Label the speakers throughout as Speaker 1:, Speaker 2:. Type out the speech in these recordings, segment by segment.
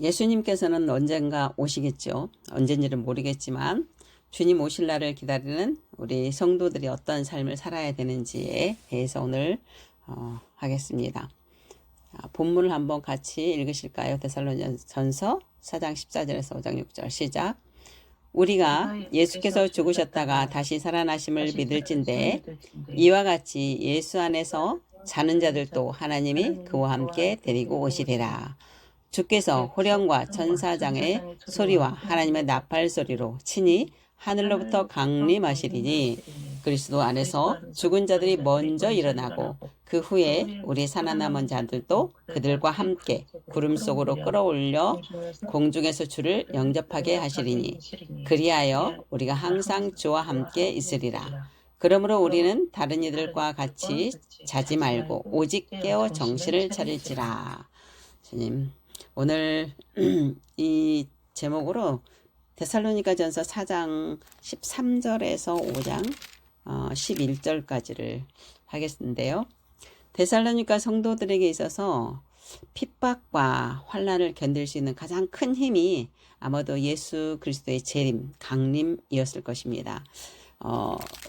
Speaker 1: 예수님께서는 언젠가 오시겠죠. 언젠지는 모르겠지만 주님 오실 날을 기다리는 우리 성도들이 어떤 삶을 살아야 되는지에 대해서 오늘 하겠습니다. 본문을 한번 같이 읽으실까요? 데살로니가전서 4장 14절에서 5장 6절 시작. 우리가 예수께서 죽으셨다가 다시 살아나심을 믿을진데 이와 같이 예수 안에서 자는 자들도 하나님이 그와 함께 데리고 오시리라. 주께서 호령과 천사장의 소리와 하나님의 나팔 소리로 친히 하늘로부터 강림하시리니 그리스도 안에서 죽은 자들이 먼저 일어나고 그 후에 우리 살아남은 자들도 그들과 함께 구름 속으로 끌어올려 공중에서 주를 영접하게 하시리니 그리하여 우리가 항상 주와 함께 있으리라. 그러므로 우리는 다른 이들과 같이 자지 말고 오직 깨어 정신을 차릴지라. 주님, 오늘 이 제목으로 데살로니가전서 4장 13절에서 5장 11절까지를 하겠는데요. 데살로니가 성도들에게 있어서 핍박과 환난을 견딜 수 있는 가장 큰 힘이 아마도 예수 그리스도의 재림, 강림이었을 것입니다.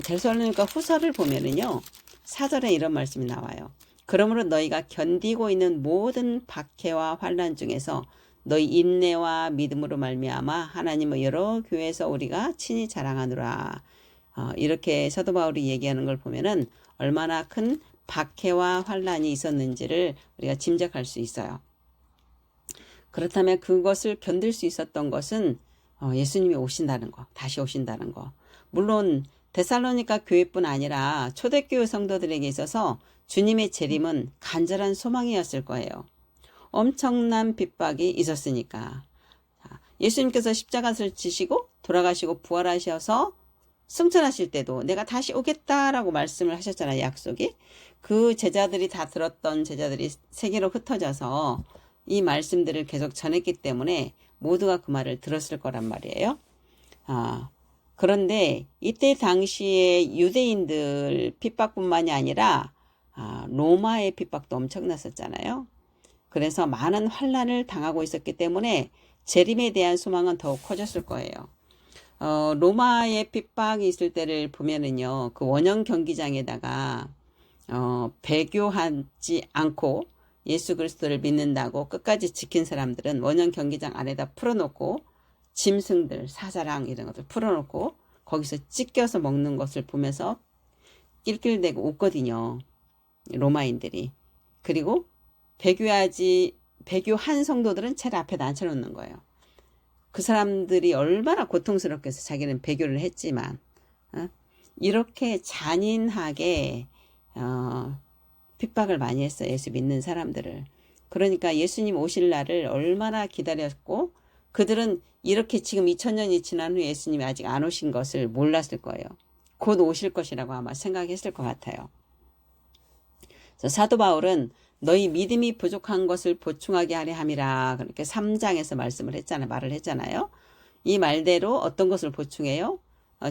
Speaker 1: 데살로니가 후서를 보면은요, 4절에 이런 말씀이 나와요. 그러므로 너희가 견디고 있는 모든 박해와 환난 중에서 너희 인내와 믿음으로 말미암아 하나님의 여러 교회에서 우리가 친히 자랑하노라. 이렇게 사도 바울이 얘기하는 걸 보면은 얼마나 큰 박해와 환난이 있었는지를 우리가 짐작할 수 있어요. 그렇다면 그것을 견딜 수 있었던 것은 예수님이 오신다는 거, 다시 오신다는 거. 물론 데살로니가 교회뿐 아니라 초대교회 성도들에게 있어서 주님의 재림은 간절한 소망이었을 거예요. 엄청난 핍박이 있었으니까. 예수님께서 십자가를 지시고 돌아가시고 부활하셔서 승천하실 때도 내가 다시 오겠다라고 말씀을 하셨잖아요. 약속이. 그 제자들이 다 들었던 제자들이 세계로 흩어져서 이 말씀들을 계속 전했기 때문에 모두가 그 말을 들었을 거란 말이에요. 그런데 이때 당시에 유대인들 핍박뿐만이 아니라 로마의 핍박도 엄청났었잖아요. 그래서 많은 환난을 당하고 있었기 때문에 재림에 대한 소망은 더욱 커졌을 거예요. 로마의 핍박이 있을 때를 보면은요, 그 원형 경기장에다가 배교하지 않고 예수 그리스도를 믿는다고 끝까지 지킨 사람들은 원형 경기장 안에다 풀어놓고 짐승들, 사자랑 이런 것들 풀어놓고 거기서 찢겨서 먹는 것을 보면서 낄낄대고 웃거든요. 로마인들이. 그리고 배교한 성도들은 제일 앞에다 앉혀놓는 거예요. 그 사람들이 얼마나 고통스럽게 해서 자기는 배교를 했지만 이렇게 잔인하게 핍박을 많이 했어요. 예수 믿는 사람들을. 그러니까 예수님 오실 날을 얼마나 기다렸고 그들은 이렇게 지금 2000년이 지난 후에 예수님이 아직 안 오신 것을 몰랐을 거예요. 곧 오실 것이라고 아마 생각했을 것 같아요. 그래서 사도 바울은 너희 믿음이 부족한 것을 보충하게 하려 함이라 그렇게 3장에서 말을 했잖아요. 이 말대로 어떤 것을 보충해요?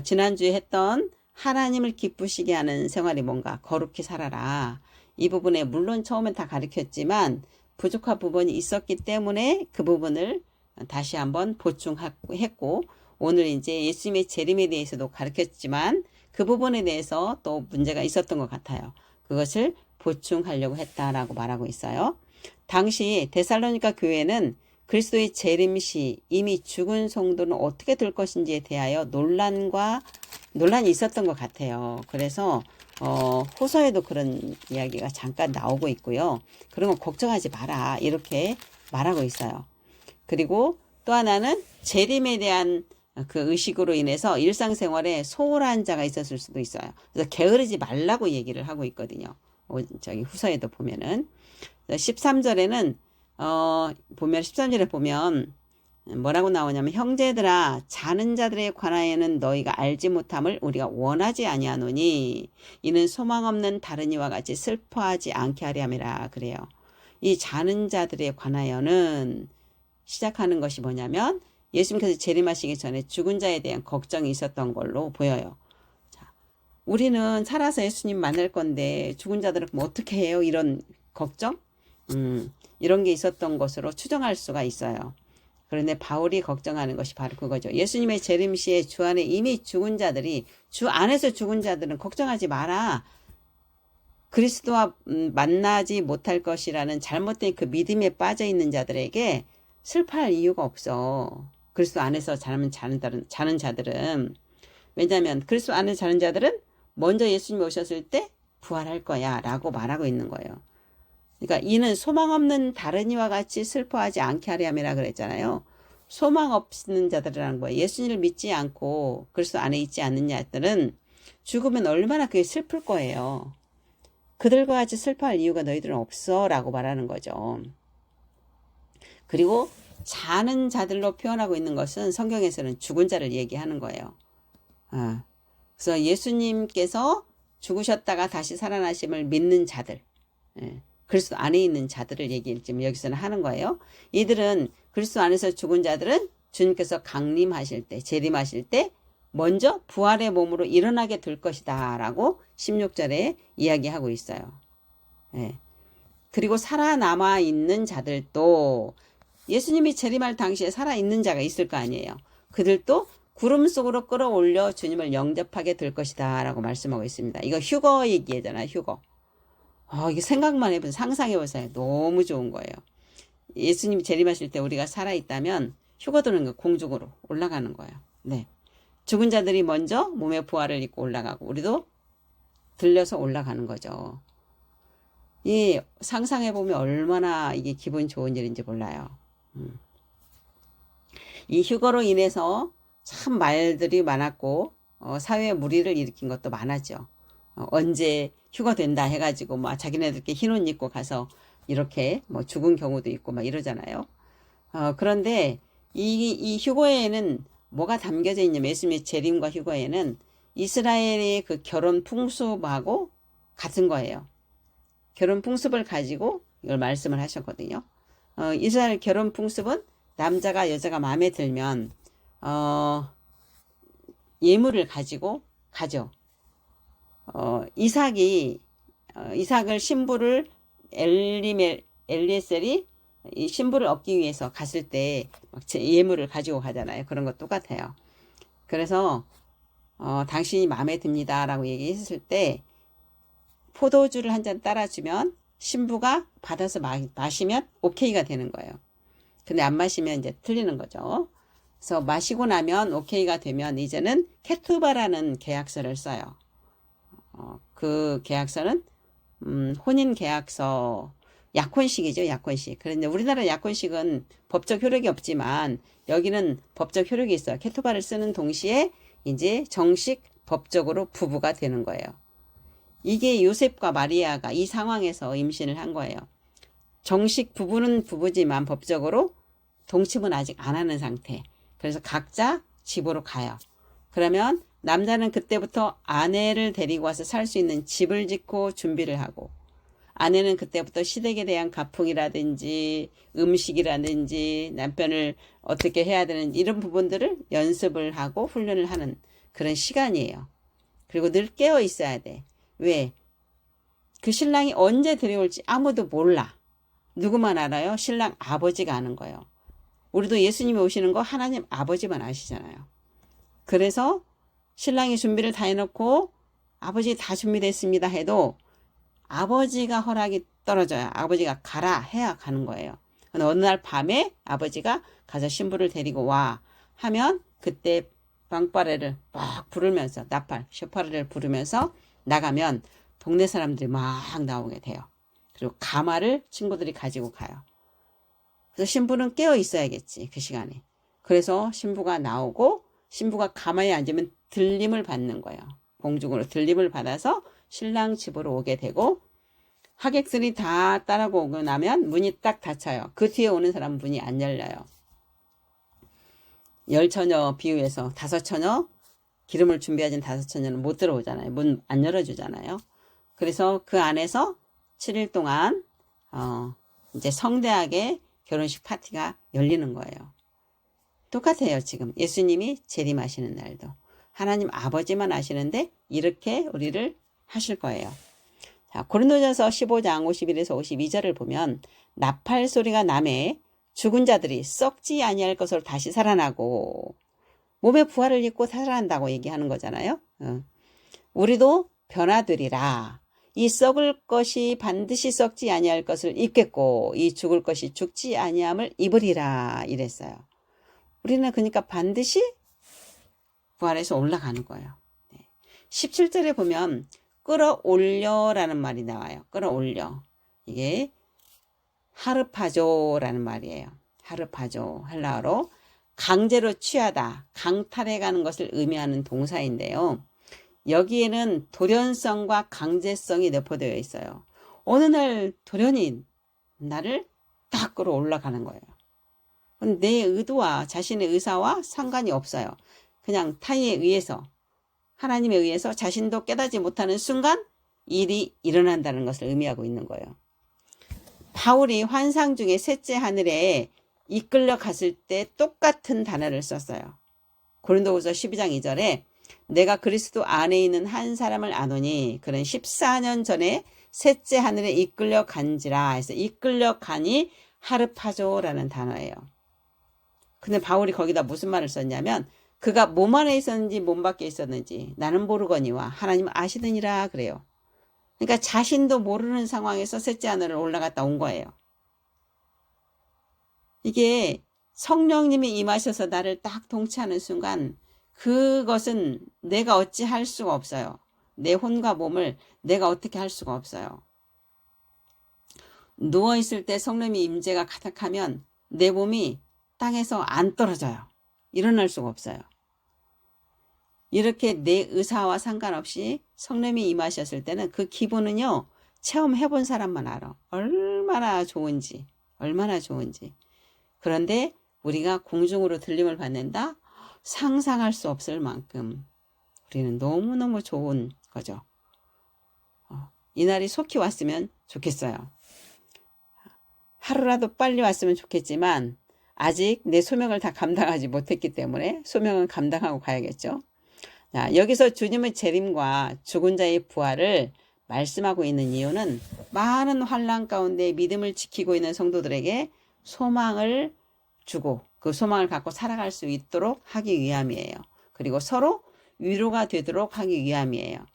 Speaker 1: 지난주에 했던 하나님을 기쁘시게 하는 생활이 뭔가 거룩히 살아라. 이 부분에 물론 처음엔 다 가르쳤지만 부족한 부분이 있었기 때문에 그 부분을 다시 한번 보충했고 오늘 이제 예수님의 재림에 대해서도 가르쳤지만 그 부분에 대해서 또 문제가 있었던 것 같아요. 그것을 보충하려고 했다라고 말하고 있어요. 당시 데살로니가 교회는 그리스도의 재림 시 이미 죽은 성도는 어떻게 될 것인지에 대하여 논란이 있었던 것 같아요. 그래서 후서에도 그런 이야기가 잠깐 나오고 있고요. 그런 거 걱정하지 마라 이렇게 말하고 있어요. 그리고 또 하나는 재림에 대한 그 의식으로 인해서 일상생활에 소홀한 자가 있었을 수도 있어요. 그래서 게으르지 말라고 얘기를 하고 있거든요. 저기 후서에도 보면은 13절에는 보면 13절에 보면 뭐라고 나오냐면 형제들아 자는 자들에 관하여는 너희가 알지 못함을 우리가 원하지 아니하노니 이는 소망 없는 다른 이와 같이 슬퍼하지 않게 하려 함이라 그래요. 이 자는 자들에 관하여는 시작하는 것이 뭐냐면 예수님께서 재림하시기 전에 죽은 자에 대한 걱정이 있었던 걸로 보여요. 우리는 살아서 예수님 만날 건데 죽은 자들은 그럼 어떻게 해요? 이런 걱정? 이런 게 있었던 것으로 추정할 수가 있어요. 그런데 바울이 걱정하는 것이 바로 그거죠. 예수님의 재림 시에 주 안에 이미 죽은 자들이, 주 안에서 죽은 자들은 걱정하지 마라. 그리스도와 만나지 못할 것이라는 잘못된 그 믿음에 빠져 있는 자들에게 슬퍼할 이유가 없어. 그리스도 안에서 자는 자들은. 왜냐하면 그리스도 안에 자는 자들은 먼저 예수님이 오셨을 때 부활할 거야 라고 말하고 있는 거예요. 그러니까 이는 소망 없는 다른 이와 같이 슬퍼하지 않게 하려 함이라 그랬잖아요. 소망 없는 자들이라는 거예요. 예수님을 믿지 않고 그리스도 안에 있지 않는 자들은 죽으면 얼마나 그게 슬플 거예요. 그들과 같이 슬퍼할 이유가 너희들은 없어 라고 말하는 거죠. 그리고 자는 자들로 표현하고 있는 것은 성경에서는 죽은 자를 얘기하는 거예요. 그래서 예수님께서 죽으셨다가 다시 살아나심을 믿는 자들, 그리스도 안에 있는 자들을 지금 여기서는 하는 거예요. 이들은 그리스도 안에서 죽은 자들은 주님께서 강림하실 때, 재림하실 때 먼저 부활의 몸으로 일어나게 될 것이다 라고 16절에 이야기하고 있어요. 그리고 살아남아 있는 자들도 예수님이 재림할 당시에 살아있는 자가 있을 거 아니에요. 그들도 구름 속으로 끌어올려 주님을 영접하게 될 것이다 라고 말씀하고 있습니다. 이거 휴거 얘기잖아요. 휴거. 이게 생각만 해보세요. 상상해보세요. 너무 좋은 거예요. 예수님이 재림하실 때 우리가 살아있다면 휴거되는 거 공중으로 올라가는 거예요. 네. 죽은 자들이 먼저 몸의 부활을 입고 올라가고 우리도 들려서 올라가는 거죠. 이 상상해보면 얼마나 이게 기분 좋은 일인지 몰라요. 이 휴거로 인해서 참 말들이 많았고 사회에 무리를 일으킨 것도 많았죠. 언제 휴가 된다 해가지고 막 자기네들끼리 흰 옷 입고 가서 이렇게 뭐 죽은 경우도 있고 막 이러잖아요. 그런데 이 휴거에는 뭐가 담겨져 있냐면 예수님의 재림과 휴거에는 이스라엘의 그 결혼 풍습하고 같은 거예요. 결혼 풍습을 가지고 이걸 말씀을 하셨거든요. 이스라엘 결혼 풍습은 남자가 여자가 마음에 들면 예물을 가지고 가죠. 이삭을 신부를 엘리에셀이 이 신부를 얻기 위해서 갔을 때 막 예물을 가지고 가잖아요. 그런 것 똑같아요. 그래서 당신이 마음에 듭니다라고 얘기했을 때 포도주를 한 잔 따라주면 신부가 받아서 마시면 오케이가 되는 거예요. 근데 안 마시면 이제 틀리는 거죠. 그래서 마시고 나면 오케이가 되면 이제는 케투바라는 계약서를 써요. 그 계약서는 혼인 계약서, 약혼식이죠, 약혼식. 그런데 우리나라 약혼식은 법적 효력이 없지만 여기는 법적 효력이 있어요. 케투바를 쓰는 동시에 이제 정식 법적으로 부부가 되는 거예요. 이게 요셉과 마리아가 이 상황에서 임신을 한 거예요. 정식 부부는 부부지만 법적으로 동침은 아직 안 하는 상태. 그래서 각자 집으로 가요. 그러면 남자는 그때부터 아내를 데리고 와서 살 수 있는 집을 짓고 준비를 하고, 아내는 그때부터 시댁에 대한 가풍이라든지 음식이라든지 남편을 어떻게 해야 되는지 이런 부분들을 연습을 하고 훈련을 하는 그런 시간이에요. 그리고 늘 깨어 있어야 돼. 왜? 그 신랑이 언제 데려올지 아무도 몰라. 누구만 알아요? 신랑 아버지가 아는 거예요. 우리도 예수님이 오시는 거 하나님 아버지만 아시잖아요. 그래서 신랑이 준비를 다 해놓고 아버지 다 준비됐습니다 해도 아버지가 허락이 떨어져요. 아버지가 가라 해야 가는 거예요. 어느 날 밤에 아버지가 가서 신부를 데리고 와 하면 그때 방파레를 막 부르면서 나팔, 쇼파레를 부르면서 나가면 동네 사람들이 막 나오게 돼요. 그리고 가마를 친구들이 가지고 가요. 그래서 신부는 깨어 있어야겠지, 그 시간에. 그래서 신부가 나오고 신부가 가마에 앉으면 들림을 받는 거예요. 공중으로 들림을 받아서 신랑 집으로 오게 되고 하객들이 다 따라오고 나면 문이 딱 닫혀요. 그 뒤에 오는 사람은 문이 안 열려요. 10처녀 비유해서 5처녀, 기름을 준비하진 5처녀는 못 들어오잖아요. 문 안 열어주잖아요. 그래서 그 안에서 7일 동안 이제 성대하게 결혼식 파티가 열리는 거예요. 똑같아요. 지금 예수님이 재림하시는 날도 하나님 아버지만 아시는데 이렇게 우리를 하실 거예요. 자, 고린도전서 15장 51에서 52절을 보면 나팔 소리가 나매 죽은 자들이 썩지 아니할 것으로 다시 살아나고 몸의 부활을 입고 살아난다고 얘기하는 거잖아요. 우리도 변화되리라. 이 썩을 것이 반드시 썩지 아니할 것을 입겠고 이 죽을 것이 죽지 아니함을 입으리라 이랬어요. 우리는 그러니까 반드시 부활해서 올라가는 거예요. 17절에 보면 끌어올려라는 말이 나와요. 끌어올려. 이게 하르파조라는 말이에요. 하르파조, 헬라어로 강제로 취하다, 강탈해 가는 것을 의미하는 동사인데요. 여기에는 돌연성과 강제성이 내포되어 있어요. 어느 날 돌연히 나를 딱 끌어올라가는 거예요. 내 의도와 자신의 의사와 상관이 없어요. 그냥 타인에 의해서, 하나님에 의해서 자신도 깨닫지 못하는 순간 일이 일어난다는 것을 의미하고 있는 거예요. 바울이 환상 중에 셋째 하늘에 이끌려 갔을 때 똑같은 단어를 썼어요. 고린도후서 12장 2절에 내가 그리스도 안에 있는 한 사람을 아노니 그는 14년 전에 셋째 하늘에 이끌려 간지라 해서 이끌려 가니 하르파조라는 단어예요. 근데 바울이 거기다 무슨 말을 썼냐면 그가 몸 안에 있었는지 몸 밖에 있었는지 나는 모르거니와 하나님은 아시느니라 그래요. 그러니까 자신도 모르는 상황에서 셋째 하늘을 올라갔다 온 거예요. 이게 성령님이 임하셔서 나를 딱 통치하는 순간 그것은 내가 어찌 할 수가 없어요. 내 혼과 몸을 내가 어떻게 할 수가 없어요. 누워있을 때 성령님의 임재가 가득하면 내 몸이 땅에서 안 떨어져요. 일어날 수가 없어요. 이렇게 내 의사와 상관없이 성령님이 임하셨을 때는 그 기분은요. 체험해본 사람만 알아. 얼마나 좋은지. 얼마나 좋은지. 그런데 우리가 공중으로 들림을 받는다? 상상할 수 없을 만큼 우리는 너무너무 좋은 거죠. 이날이 속히 왔으면 좋겠어요. 하루라도 빨리 왔으면 좋겠지만 아직 내 소명을 다 감당하지 못했기 때문에 소명은 감당하고 가야겠죠. 자, 여기서 주님의 재림과 죽은 자의 부활을 말씀하고 있는 이유는 많은 환난 가운데 믿음을 지키고 있는 성도들에게 소망을 주고 그 소망을 갖고 살아갈 수 있도록 하기 위함이에요. 그리고 서로 위로가 되도록 하기 위함이에요.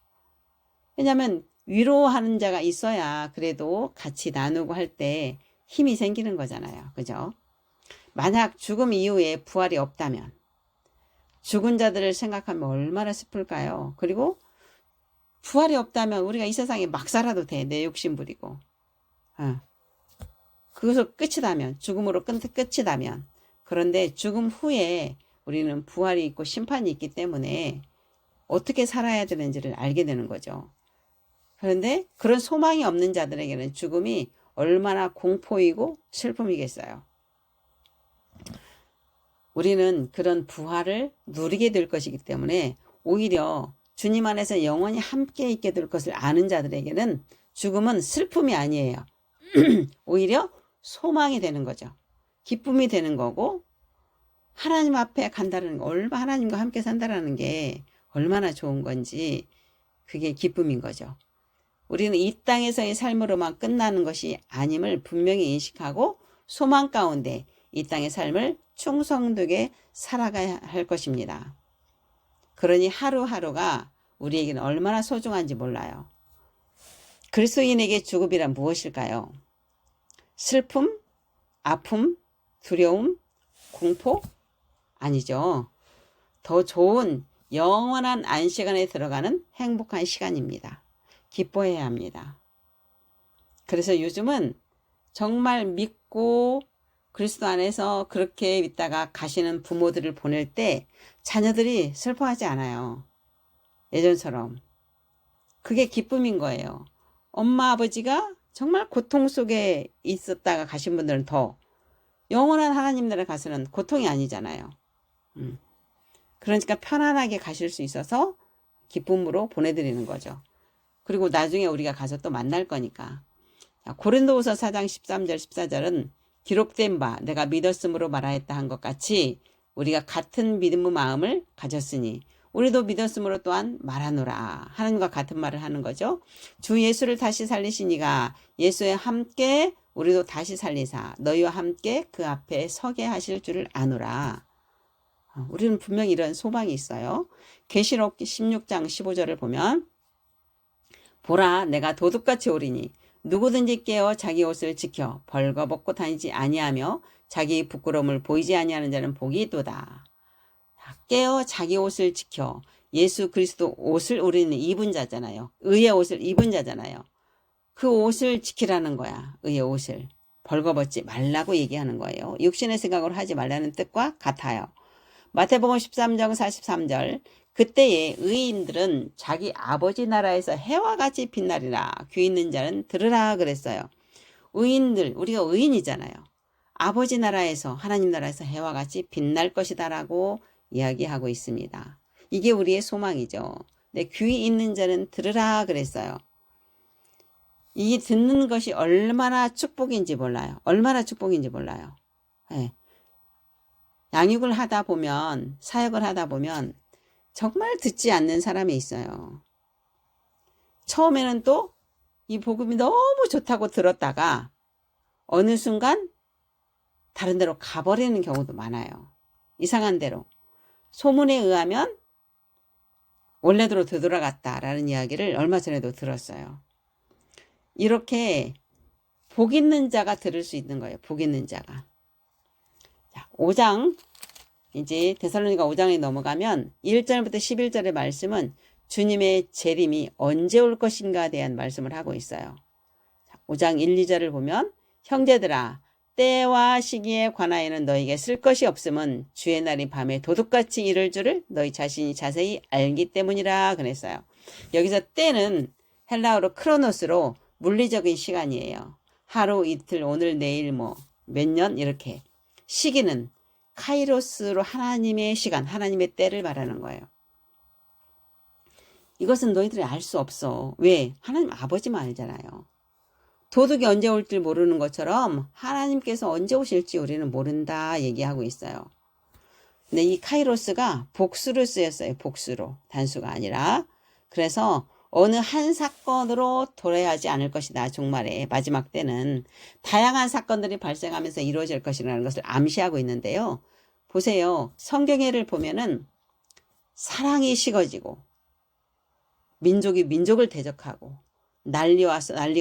Speaker 1: 왜냐하면 위로하는 자가 있어야 그래도 같이 나누고 할 때 힘이 생기는 거잖아요. 그죠? 만약 죽음 이후에 부활이 없다면 죽은 자들을 생각하면 얼마나 슬플까요? 그리고 부활이 없다면 우리가 이 세상에 막 살아도 돼. 내 욕심 부리고. 그것을 끝이다면, 죽음으로 끝이다면. 그런데 죽음 후에 우리는 부활이 있고 심판이 있기 때문에 어떻게 살아야 되는지를 알게 되는 거죠. 그런데 그런 소망이 없는 자들에게는 죽음이 얼마나 공포이고 슬픔이겠어요. 우리는 그런 부활을 누리게 될 것이기 때문에 오히려 주님 안에서 영원히 함께 있게 될 것을 아는 자들에게는 죽음은 슬픔이 아니에요. 오히려 소망이 되는 거죠. 기쁨이 되는 거고 하나님 앞에 간다는 거, 하나님과 함께 산다는 게 얼마나 좋은 건지 그게 기쁨인 거죠. 우리는 이 땅에서의 삶으로만 끝나는 것이 아님을 분명히 인식하고 소망 가운데 이 땅의 삶을 충성되게 살아가야 할 것입니다. 그러니 하루하루가 우리에게는 얼마나 소중한지 몰라요. 그리스도인에게 죽음이란 무엇일까요? 슬픔, 아픔, 두려움, 공포? 아니죠. 더 좋은 영원한 안식안에 들어가는 행복한 시간입니다. 기뻐해야 합니다. 그래서 요즘은 정말 믿고 그리스도 안에서 그렇게 있다가 가시는 부모들을 보낼 때 자녀들이 슬퍼하지 않아요. 예전처럼. 그게 기쁨인 거예요. 엄마 아버지가 정말 고통 속에 있었다가 가신 분들은 더 영원한 하나님 나라 가서는 고통이 아니잖아요. 그러니까 편안하게 가실 수 있어서 기쁨으로 보내드리는 거죠. 그리고 나중에 우리가 가서 또 만날 거니까. 고린도후서 4장 13절 14절은 기록된 바 내가 믿었으므로 말하였다 한 것 같이 우리가 같은 믿음의 마음을 가졌으니 우리도 믿었으므로 또한 말하노라. 하나님과 같은 말을 하는 거죠. 주 예수를 다시 살리시니가 예수에 함께 우리도 다시 살리사 너희와 함께 그 앞에 서게 하실 줄을 아노라. 우리는 분명히 이런 소망이 있어요. 계시록 16장 15절을 보면 보라 내가 도둑같이 오리니 누구든지 깨어 자기 옷을 지켜 벌거벗고 다니지 아니하며 자기 부끄러움을 보이지 아니하는 자는 복이 있도다. 깨어 자기 옷을 지켜 예수 그리스도 옷을 우리는 입은 자잖아요. 의의 옷을 입은 자잖아요. 그 옷을 지키라는 거야. 의의 옷을. 벌거벗지 말라고 얘기하는 거예요. 육신의 생각으로 하지 말라는 뜻과 같아요. 마태복음 13장 43절 그때에 의인들은 자기 아버지 나라에서 해와 같이 빛나리라. 귀 있는 자는 들으라 그랬어요. 의인들, 우리가 의인이잖아요. 아버지 나라에서 하나님 나라에서 해와 같이 빛날 것이다 라고 이야기하고 있습니다. 이게 우리의 소망이죠. 내 귀 있는 자는 들으라 그랬어요. 이 듣는 것이 얼마나 축복인지 몰라요. 얼마나 축복인지 몰라요. 네. 양육을 하다 보면, 사역을 하다 보면 정말 듣지 않는 사람이 있어요. 처음에는 또 이 복음이 너무 좋다고 들었다가 어느 순간 다른 데로 가버리는 경우도 많아요. 이상한 데로. 소문에 의하면 원래대로 되돌아갔다라는 이야기를 얼마 전에도 들었어요. 이렇게 복 있는 자가 들을 수 있는 거예요. 복 있는 자가. 자, 5장 이제 데살로니가 5장에 넘어가면 1절부터 11절의 말씀은 주님의 재림이 언제 올 것인가에 대한 말씀을 하고 있어요. 5장 1, 2절을 보면 형제들아 때와 시기에 관하여는 너희에게 쓸 것이 없음은 주의 날이 밤에 도둑같이 이를 줄을 너희 자신이 자세히 알기 때문이라 그랬어요. 여기서 때는 헬라어로 크로노스로 물리적인 시간이에요. 하루, 이틀, 오늘, 내일, 몇 년 이렇게. 시기는 카이로스로 하나님의 시간, 하나님의 때를 말하는 거예요. 이것은 너희들이 알 수 없어. 왜? 하나님 아버지만 알잖아요. 도둑이 언제 올지 모르는 것처럼 하나님께서 언제 오실지 우리는 모른다 얘기하고 있어요. 근데 이 카이로스가 복수로 쓰였어요. 복수로. 단수가 아니라. 그래서 어느 한 사건으로 도래하지 않을 것이다. 종말에 마지막 때는 다양한 사건들이 발생하면서 이루어질 것이라는 것을 암시하고 있는데요. 보세요. 성경에를 보면은 사랑이 식어지고 민족이 민족을 대적하고 난리가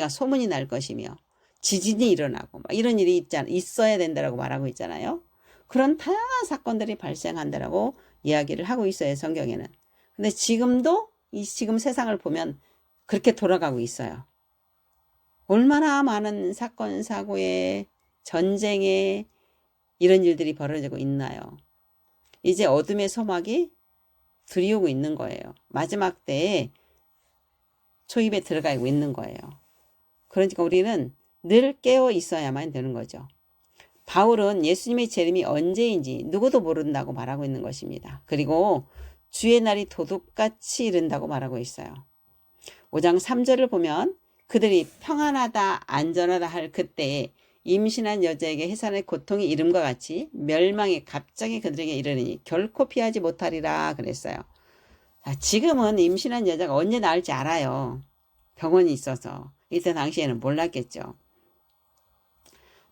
Speaker 1: 소문이 날 것이며 지진이 일어나고 막 이런 일이 있어야 된다라고 말하고 있잖아요. 그런 다양한 사건들이 발생한다라고 이야기를 하고 있어요. 성경에는. 근데 지금도 지금 세상을 보면 그렇게 돌아가고 있어요. 얼마나 많은 사건, 사고에 전쟁에 이런 일들이 벌어지고 있나요? 이제 어둠의 소막이 들이오고 있는 거예요. 마지막 때에 초입에 들어가고 있는 거예요. 그러니까 우리는 늘 깨어 있어야만 되는 거죠. 바울은 예수님의 재림이 언제인지 누구도 모른다고 말하고 있는 것입니다. 그리고 주의 날이 도둑같이 이른다고 말하고 있어요. 5장 3절을 보면 그들이 평안하다 안전하다 할 그때에 임신한 여자에게 해산의 고통이 이름과 같이 멸망이 갑자기 그들에게 이르니 결코 피하지 못하리라 그랬어요. 지금은 임신한 여자가 언제 나을지 알아요. 병원이 있어서. 이때 당시에는 몰랐겠죠.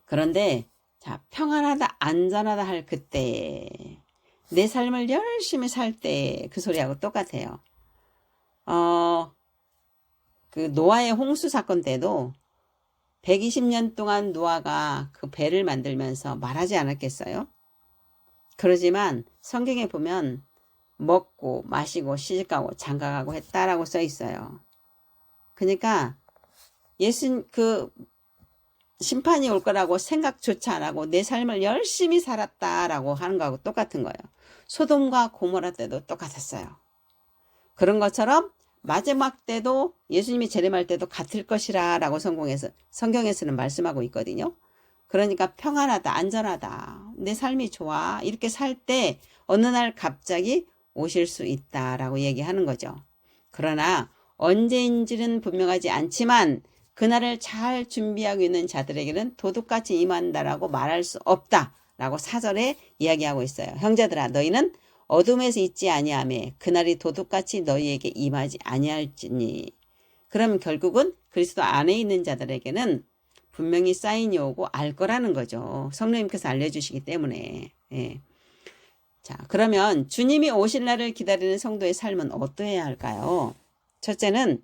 Speaker 1: 그런데 평안하다 안전하다 할 그때 내 삶을 열심히 살 때 그 소리하고 똑같아요. 그 노아의 홍수 사건 때도 120년 동안 노아가 그 배를 만들면서 말하지 않았겠어요? 그러지만 성경에 보면 먹고 마시고 시집가고 장가가고 했다라고 써 있어요. 그러니까 심판이 올 거라고 생각조차 안 하고 내 삶을 열심히 살았다라고 하는 거하고 똑같은 거예요. 소돔과 고모라 때도 똑같았어요. 그런 것처럼 마지막 때도 예수님이 재림할 때도 같을 것이라 라고 성경에서는 말씀하고 있거든요. 그러니까 평안하다, 안전하다, 내 삶이 좋아 이렇게 살 때 어느 날 갑자기 오실 수 있다라고 얘기하는 거죠. 그러나 언제인지는 분명하지 않지만 그날을 잘 준비하고 있는 자들에게는 도둑같이 임한다라고 말할 수 없다라고 4절에 이야기하고 있어요. 형제들아 너희는 어둠에서 있지 아니하며 그날이 도둑같이 너희에게 임하지 아니할지니. 그럼 결국은 그리스도 안에 있는 자들에게는 분명히 사인이 오고 알 거라는 거죠. 성령님께서 알려주시기 때문에. 예. 자, 그러면 주님이 오실 날을 기다리는 성도의 삶은 어떠해야 할까요? 첫째는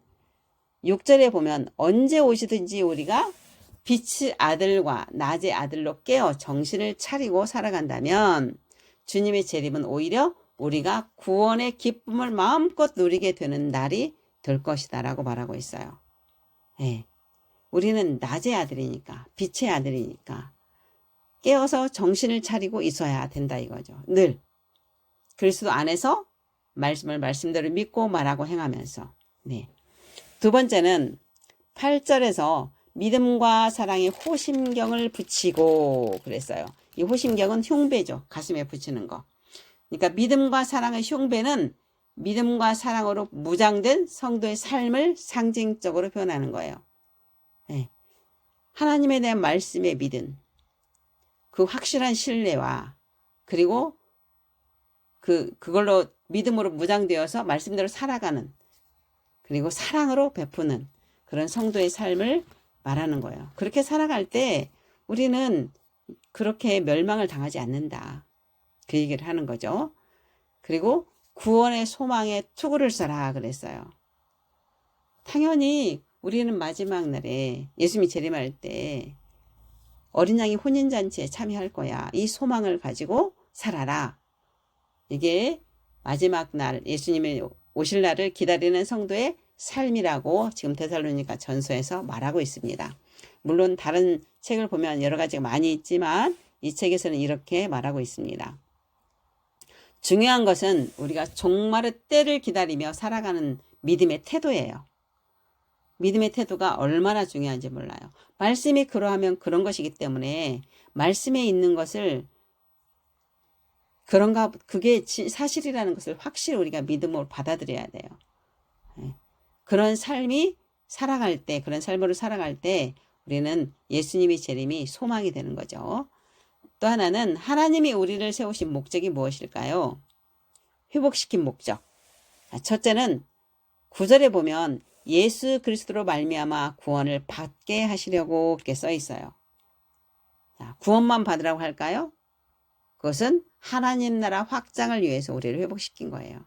Speaker 1: 6절에 보면 언제 오시든지 우리가 빛의 아들과 낮의 아들로 깨어 정신을 차리고 살아간다면 주님의 재림은 오히려 우리가 구원의 기쁨을 마음껏 누리게 되는 날이 될 것이다 라고 말하고 있어요. 예. 우리는 낮의 아들이니까, 빛의 아들이니까 깨어서 정신을 차리고 있어야 된다 이거죠. 늘 그리스도 안에서 말씀을 말씀대로 믿고 말하고 행하면서. 네. 두 번째는 8절에서 믿음과 사랑의 호심경을 붙이고 그랬어요. 이 호심경은 흉배죠. 가슴에 붙이는 거. 그러니까 믿음과 사랑의 흉배는 믿음과 사랑으로 무장된 성도의 삶을 상징적으로 표현하는 거예요. 네. 하나님에 대한 말씀의 믿음, 그 확실한 신뢰와 그리고 그걸로 믿음으로 무장되어서 말씀대로 살아가는 그리고 사랑으로 베푸는 그런 성도의 삶을 말하는 거예요. 그렇게 살아갈 때 우리는 그렇게 멸망을 당하지 않는다. 그 얘기를 하는 거죠. 그리고 구원의 소망에 투구를 써라 그랬어요. 당연히 우리는 마지막 날에 예수님이 재림할 때 어린 양이 혼인잔치에 참여할 거야. 이 소망을 가지고 살아라. 이게 마지막 날 예수님이 오실 날을 기다리는 성도의 삶이라고 지금 데살로니가 전서에서 말하고 있습니다. 물론 다른 책을 보면 여러 가지가 많이 있지만 이 책에서는 이렇게 말하고 있습니다. 중요한 것은 우리가 종말의 때를 기다리며 살아가는 믿음의 태도예요. 믿음의 태도가 얼마나 중요한지 몰라요. 말씀이 그러하면 그런 것이기 때문에 말씀에 있는 것을 그게 사실이라는 것을 확실히 우리가 믿음으로 받아들여야 돼요. 그런 삶이 살아갈 때, 그런 삶으로 살아갈 때 우리는 예수님의 재림이 소망이 되는 거죠. 또 하나는 하나님이 우리를 세우신 목적이 무엇일까요? 회복시킨 목적. 첫째는 9절에 보면 예수 그리스도로 말미암아 구원을 받게 하시려고 그렇게 써 있어요. 자, 구원만 받으라고 할까요? 그것은 하나님 나라 확장을 위해서 우리를 회복시킨 거예요.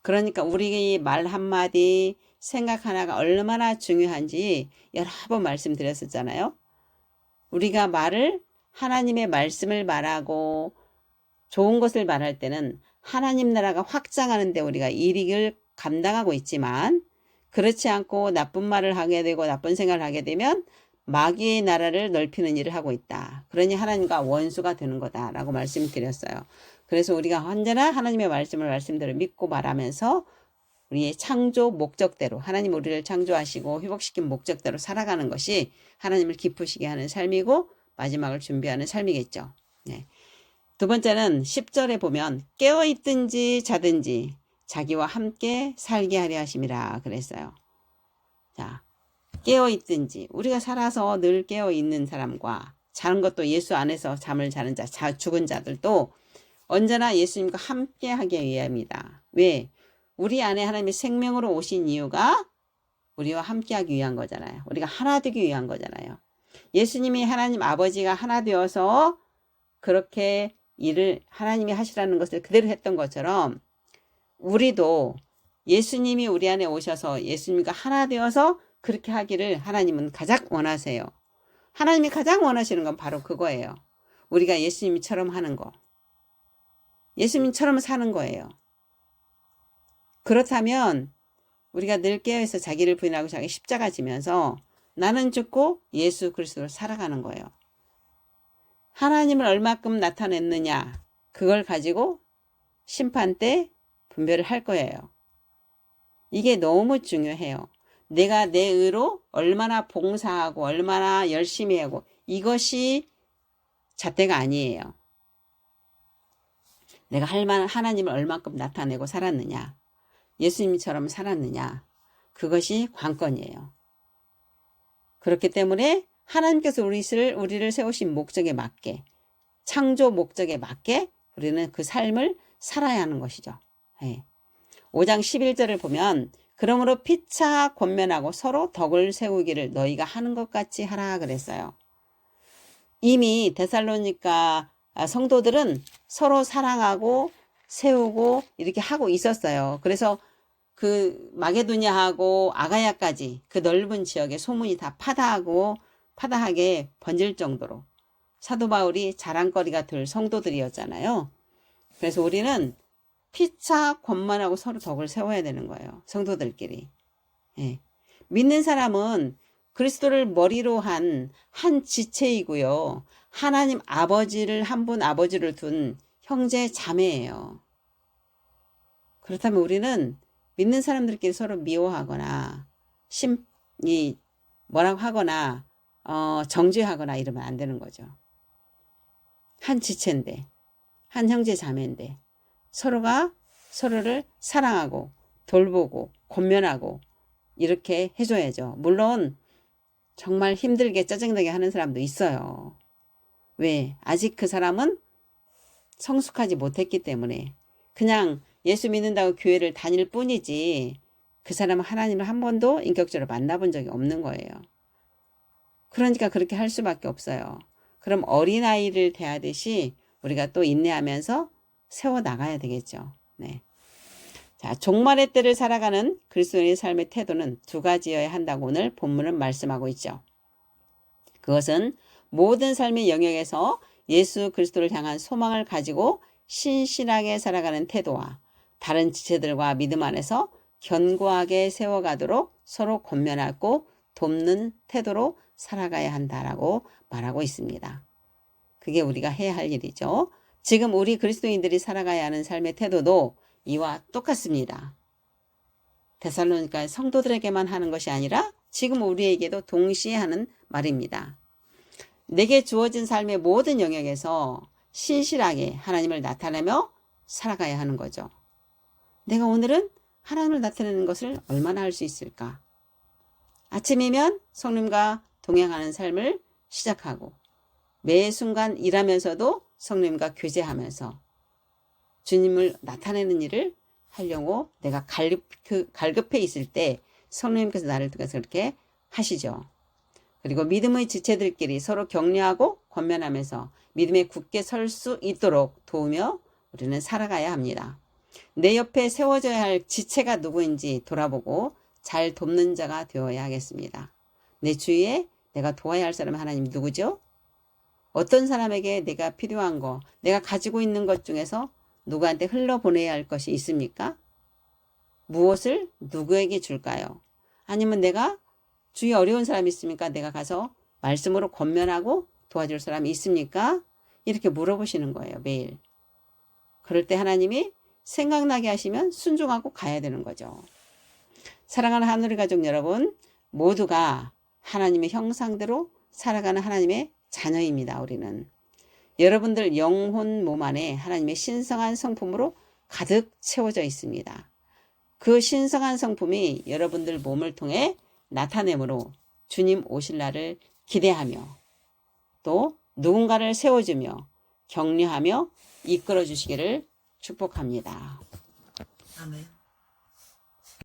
Speaker 1: 그러니까 우리 말 한마디, 생각 하나가 얼마나 중요한지 여러 번 말씀드렸었잖아요. 우리가 하나님의 말씀을 말하고 좋은 것을 말할 때는 하나님 나라가 확장하는 데 우리가 일익을 감당하고 있지만 그렇지 않고 나쁜 말을 하게 되고 나쁜 생각을 하게 되면 마귀의 나라를 넓히는 일을 하고 있다. 그러니 하나님과 원수가 되는 거다라고 말씀드렸어요. 그래서 우리가 언제나 하나님의 말씀을 말씀대로 믿고 말하면서 우리의 창조 목적대로 하나님 우리를 창조하시고 회복시킨 목적대로 살아가는 것이 하나님을 기쁘시게 하는 삶이고 마지막을 준비하는 삶이겠죠. 네. 두 번째는 10절에 보면 깨어있든지 자든지 자기와 함께 살게 하려 하심이라 그랬어요. 자, 깨어있든지 우리가 살아서 늘 깨어있는 사람과 자는 것도 예수 안에서 잠을 자는 죽은 자들도 언제나 예수님과 함께 하기 위함이다. 왜? 우리 안에 하나님의 생명으로 오신 이유가 우리와 함께 하기 위한 거잖아요. 우리가 하나 되기 위한 거잖아요. 예수님이 하나님 아버지가 하나 되어서 그렇게 일을 하나님이 하시라는 것을 그대로 했던 것처럼 우리도 예수님이 우리 안에 오셔서 예수님과 하나 되어서 그렇게 하기를 하나님은 가장 원하세요. 하나님이 가장 원하시는 건 바로 그거예요. 우리가 예수님처럼 하는 거. 예수님처럼 사는 거예요. 그렇다면 우리가 늘 깨어있어 자기를 부인하고 자기 십자가 지면서 나는 죽고 예수 그리스도로 살아가는 거예요. 하나님을 얼마큼 나타냈느냐 그걸 가지고 심판 때 분별을 할 거예요. 이게 너무 중요해요. 내가 내 의로 얼마나 봉사하고 얼마나 열심히 하고 이것이 잣대가 아니에요. 내가 하나님을 얼마큼 나타내고 살았느냐 예수님처럼 살았느냐 그것이 관건이에요. 그렇기 때문에 하나님께서 우리를 세우신 목적에 맞게 창조 목적에 맞게 우리는 그 삶을 살아야 하는 것이죠. 5장 11절을 보면 그러므로 피차 권면하고 서로 덕을 세우기를 너희가 하는 것 같이 하라 그랬어요. 이미 데살로니가 성도들은 서로 사랑하고 세우고 이렇게 하고 있었어요. 그래서 그 마게도냐하고 아가야까지 그 넓은 지역에 소문이 다 파다하게 번질 정도로 사도 바울이 자랑거리가 될 성도들이었잖아요. 그래서 우리는 피차 권만하고 서로 덕을 세워야 되는 거예요. 성도들끼리. 예. 믿는 사람은 그리스도를 머리로 한 지체이고요. 하나님 아버지를 한 분 아버지를 둔 형제 자매예요. 그렇다면 우리는 믿는 사람들끼리 서로 미워하거나 뭐라고 하거나 정죄하거나 이러면 안 되는 거죠. 한 지체인데, 한 형제 자매인데 서로가 서로를 사랑하고 돌보고 권면하고 이렇게 해줘야죠. 물론 정말 힘들게 짜증나게 하는 사람도 있어요. 왜? 아직 그 사람은 성숙하지 못했기 때문에 그냥 예수 믿는다고 교회를 다닐 뿐이지 그 사람은 하나님을 한 번도 인격적으로 만나본 적이 없는 거예요. 그러니까 그렇게 할 수밖에 없어요. 그럼 어린아이를 대하듯이 우리가 또 인내하면서 세워나가야 되겠죠. 네. 자, 종말의 때를 살아가는 그리스도인의 삶의 태도는 두 가지여야 한다고 오늘 본문은 말씀하고 있죠. 그것은 모든 삶의 영역에서 예수 그리스도를 향한 소망을 가지고 신실하게 살아가는 태도와 다른 지체들과 믿음 안에서 견고하게 세워가도록 서로 권면하고 돕는 태도로 살아가야 한다라고 말하고 있습니다. 그게 우리가 해야 할 일이죠. 지금 우리 그리스도인들이 살아가야 하는 삶의 태도도 이와 똑같습니다. 데살로니가 성도들에게만 하는 것이 아니라 지금 우리에게도 동시에 하는 말입니다. 내게 주어진 삶의 모든 영역에서 신실하게 하나님을 나타내며 살아가야 하는 거죠. 내가 오늘은 하나님을 나타내는 것을 얼마나 할 수 있을까? 아침이면 성령과 동행하는 삶을 시작하고 매 순간 일하면서도 성령과 교제하면서 주님을 나타내는 일을 하려고 내가 갈급해 있을 때 성령님께서 나를 통해서 그렇게 하시죠. 그리고 믿음의 지체들끼리 서로 격려하고 권면하면서 믿음에 굳게 설 수 있도록 도우며 우리는 살아가야 합니다. 내 옆에 세워져야 할 지체가 누구인지 돌아보고 잘 돕는 자가 되어야 하겠습니다. 내 주위에 내가 도와야 할 사람은 하나님 누구죠? 어떤 사람에게 내가 필요한 거, 내가 가지고 있는 것 중에서 누구한테 흘러보내야 할 것이 있습니까? 무엇을 누구에게 줄까요? 아니면 내가 주위에 어려운 사람이 있습니까? 내가 가서 말씀으로 권면하고 도와줄 사람이 있습니까? 이렇게 물어보시는 거예요, 매일. 그럴 때 하나님이 생각나게 하시면 순종하고 가야 되는 거죠. 사랑하는 하늘의 가족 여러분, 모두가 하나님의 형상대로 살아가는 하나님의 자녀입니다. 우리는 여러분들 영혼 몸 안에 하나님의 신성한 성품으로 가득 채워져 있습니다. 그 신성한 성품이 여러분들 몸을 통해 나타내므로 주님 오실 날을 기대하며 또 누군가를 세워주며 격려하며 이끌어 주시기를 축복합니다.
Speaker 2: 아멘.